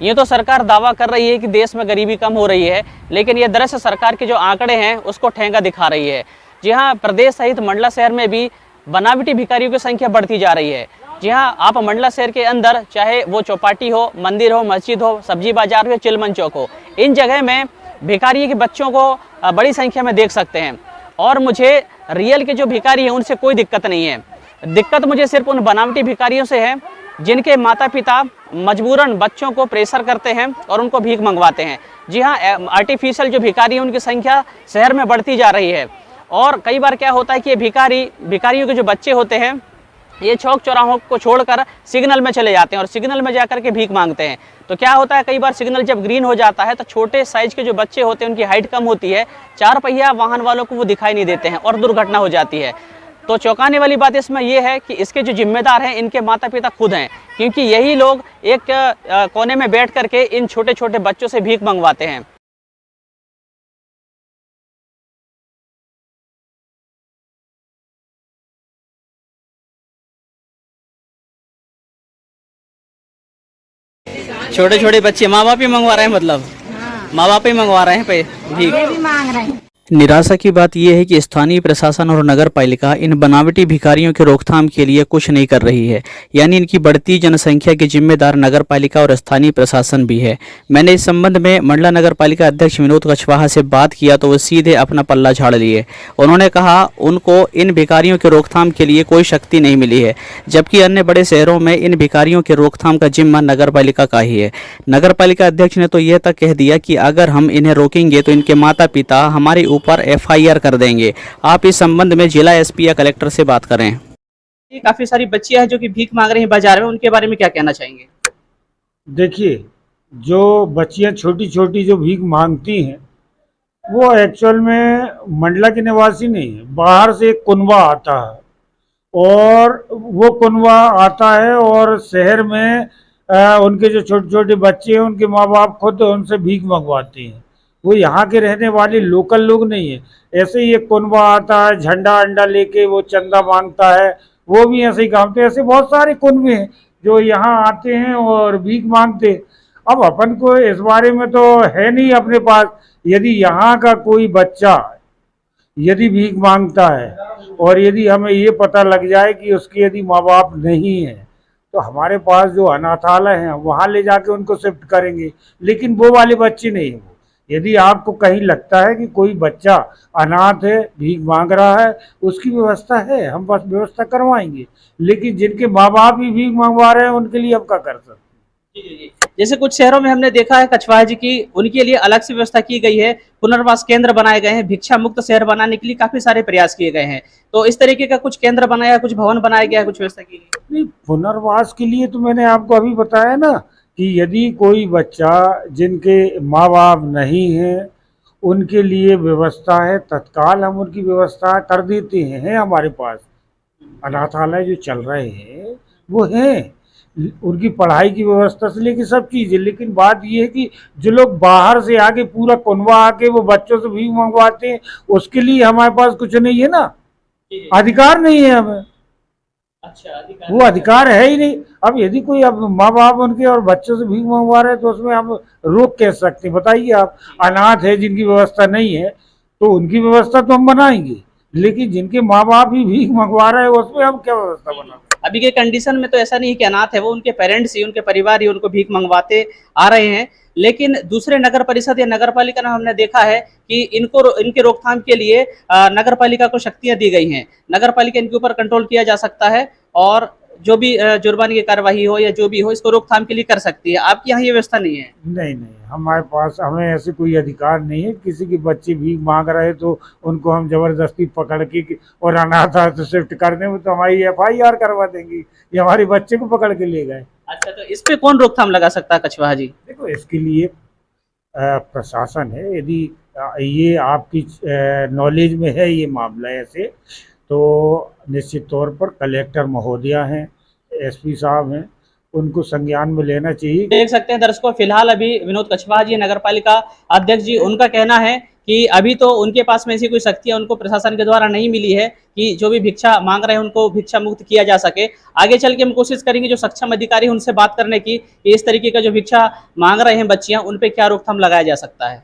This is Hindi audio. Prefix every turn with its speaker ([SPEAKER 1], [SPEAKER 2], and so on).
[SPEAKER 1] ये तो सरकार दावा कर रही है कि देश में गरीबी कम हो रही है, लेकिन ये दरअसल सरकार के जो आंकड़े हैं उसको ठेंगा दिखा रही है। जी हाँ, प्रदेश सहित मंडला शहर में भी बनावटी भिखारियों की संख्या बढ़ती जा रही है। जी हाँ, आप मंडला शहर के अंदर चाहे वो चौपाटी हो, मंदिर हो, मस्जिद हो, सब्जी बाजार हो या चिलमन चौक हो, इन जगह में भिखारी के बच्चों को बड़ी संख्या में देख सकते हैं। और मुझे रियल के जो भिखारी हैं उनसे कोई दिक्कत नहीं है। दिक्कत मुझे सिर्फ उन बनावटी भिखारियों से है जिनके माता पिता मजबूरन बच्चों को प्रेशर करते हैं और उनको भीख मंगवाते हैं। जी हाँ, आर्टिफिशियल जो भिखारी हैं उनकी संख्या शहर में बढ़ती जा रही है। और कई बार क्या होता है कि ये भिखारियों के जो बच्चे होते हैं ये चौक चौराहों को छोड़कर सिग्नल में चले जाते हैं और सिग्नल में जाकर के भीख मांगते हैं। तो क्या होता है, कई बार सिग्नल जब ग्रीन हो जाता है तो छोटे साइज के जो बच्चे होते हैं उनकी हाइट कम होती है, 4 पहिया वाहन वालों को वो दिखाई नहीं देते हैं और दुर्घटना हो जाती है। तो चौंकाने वाली बात इसमें यह है कि इसके जो जिम्मेदार हैं इनके माता पिता खुद हैं, क्योंकि यही लोग एक कोने में बैठ करके इन छोटे छोटे बच्चों से भीख मंगवाते हैं। छोटे छोटे बच्चे माँ बाप ही मंगवा रहे हैं, मतलब माँ बाप ही मंगवा रहे हैं भीख।
[SPEAKER 2] ये भी मांग रहे हैं।
[SPEAKER 1] निराशा की बात यह है कि स्थानीय प्रशासन और नगर पालिका इन बनावटी भिखारियों की रोकथाम के लिए कुछ नहीं कर रही है। यानी इनकी बढ़ती जनसंख्या के जिम्मेदार नगर पालिका और स्थानीय प्रशासन भी है। मैंने इस संबंध में मंडला नगर पालिका अध्यक्ष विनोद कछवाहा से बात किया तो वो सीधे अपना पल्ला झाड़ लिए। उन्होंने कहा उनको इन भिखारियों की रोकथाम के लिए कोई शक्ति नहीं मिली है, जबकि अन्य बड़े शहरों में इन भिखारियों की रोकथाम का जिम्मा नगर पालिका का ही है। नगर पालिका अध्यक्ष ने तो यह तक कह दिया कि अगर हम इन्हें रोकेंगे तो इनके माता पिता हमारे ऊपर FIR कर देंगे। आप इस संबंध में जिला SP या कलेक्टर से बात करें। ये काफी सारी बच्चियां हैं जो कि भीख मांग रही हैं बाजार में, उनके बारे में क्या कहना चाहेंगे?
[SPEAKER 3] देखिए, जो बच्चियां छोटी छोटी जो भीख मांगती हैं वो एक्चुअल में मंडला के निवासी नहीं है, बाहर से एक कुनबा आता है और वो कुनबा आता है और शहर में उनके जो छोटे छोटे बच्चे हैं उनके माँ बाप खुद उनसे भीख मंगवाते हैं। वो यहाँ के रहने वाले लोकल लोग नहीं है। ऐसे ही एक कुनबा आता है झंडा अंडा लेके, वो चंदा मांगता है, वो भी ऐसे ही काम। तो ऐसे बहुत सारे कुनबे हैं जो यहाँ आते हैं और भीख मांगते। अब अपन को इस बारे में तो है नहीं अपने पास। यदि यहाँ का कोई बच्चा यदि भीख मांगता है और यदि हमें ये पता लग जाए कि उसके यदि माँ बाप नहीं है तो हमारे पास जो अनाथालय हैं वहाँ ले जाके उनको शिफ्ट करेंगे, लेकिन वो वाले बच्चे नहीं हैं। यदि आपको कहीं लगता है कि कोई बच्चा अनाथ है, भीख मांग रहा है, उसकी व्यवस्था है, हम बस व्यवस्था करवाएंगे। लेकिन जिनके माँ बाप ही भीख मंगवा रहे हैं उनके लिए हम क्या कर सकते हैं?
[SPEAKER 1] जी। जैसे कुछ शहरों में हमने देखा है कछवाहा जी की, उनके लिए अलग से व्यवस्था की गई है, पुनर्वास केंद्र बनाए गए हैं, भिक्षा मुक्त शहर बनाने के लिए काफी सारे प्रयास किए गए हैं। तो इस तरीके का कुछ केंद्र बनाया, कुछ भवन बनाया गया है, कुछ व्यवस्था की गई?
[SPEAKER 3] नहीं, पुनर्वास के लिए तो मैंने आपको अभी बताया ना कि यदि कोई बच्चा जिनके माँ बाप नहीं है उनके लिए व्यवस्था है, तत्काल हम उनकी व्यवस्था कर देते हैं। हमारे पास अनाथालय जो चल रहे हैं वो हैं, उनकी पढ़ाई की व्यवस्था से लेके सब चीज़ें। लेकिन बात ये है कि जो लोग बाहर से आके पूरा कुनबा आके वो बच्चों से भीख मंगवाते हैं, उसके लिए हमारे पास कुछ नहीं है ना, अधिकार नहीं है हमें।
[SPEAKER 1] अच्छा,
[SPEAKER 3] वो अधिकार है ही नहीं। अब यदि कोई अब माँ बाप उनके और बच्चों से भीख मंगवा रहे हैं तो उसमें हम रोक कैसे सकते हैं? बताइए आप। अनाथ है जिनकी व्यवस्था नहीं है तो उनकी व्यवस्था तो हम बनाएंगे, लेकिन जिनके माँ बाप ही भीख मंगवा रहे हैं उसमें हम क्या व्यवस्था बनाएंगे?
[SPEAKER 1] अभी के कंडीशन में तो ऐसा नहीं है कि अनाथ है वो, उनके पेरेंट्स ही, उनके परिवार ही उनको भीख मंगवाते आ रहे हैं। लेकिन दूसरे नगर परिषद या नगर पालिका में हमने देखा है कि इनके रोकथाम के लिए नगर पालिका को शक्तियां दी गई हैं। नगर पालिका इनके ऊपर कंट्रोल किया जा सकता है और जो भी जुर्माने की कार्रवाई हो या जो भी हो, इसको रोकथाम के लिए कर सकती है। आपके यहाँ ये व्यवस्था नहीं है?
[SPEAKER 3] नहीं, हमारे पास हमें ऐसे कोई अधिकार नहीं है। किसी के बच्चे भीख मांग रहे तो उनको हम जबरदस्ती पकड़ के और अनाथ से शिफ्ट करने में तो हमारी FIR करवा देंगी, ये हमारे बच्चे को पकड़ के ले गए।
[SPEAKER 1] अच्छा, तो इस पे कौन रोकथाम लगा सकता है कछवाहा जी?
[SPEAKER 3] देखो, इसके लिए प्रशासन है। यदि ये आपकी नॉलेज में है ये मामला ऐसे, तो निश्चित तौर पर कलेक्टर महोदया हैं, SP साहब हैं, उनको संज्ञान में लेना चाहिए।
[SPEAKER 1] देख सकते हैं दर्शकों, फिलहाल अभी विनोद कछवाहा जी नगर पालिका अध्यक्ष जी, उनका कहना है कि अभी तो उनके पास में ऐसी कोई शक्ति उनको प्रशासन के द्वारा नहीं मिली है कि जो भी भिक्षा मांग रहे हैं उनको भिक्षा मुक्त किया जा सके। आगे चल के हम कोशिश करेंगे जो सक्षम अधिकारी उनसे बात करने की कि इस तरीके का जो भिक्षा मांग रहे हैं बच्चियां, उन पे क्या रोकथाम लगाया जा सकता है।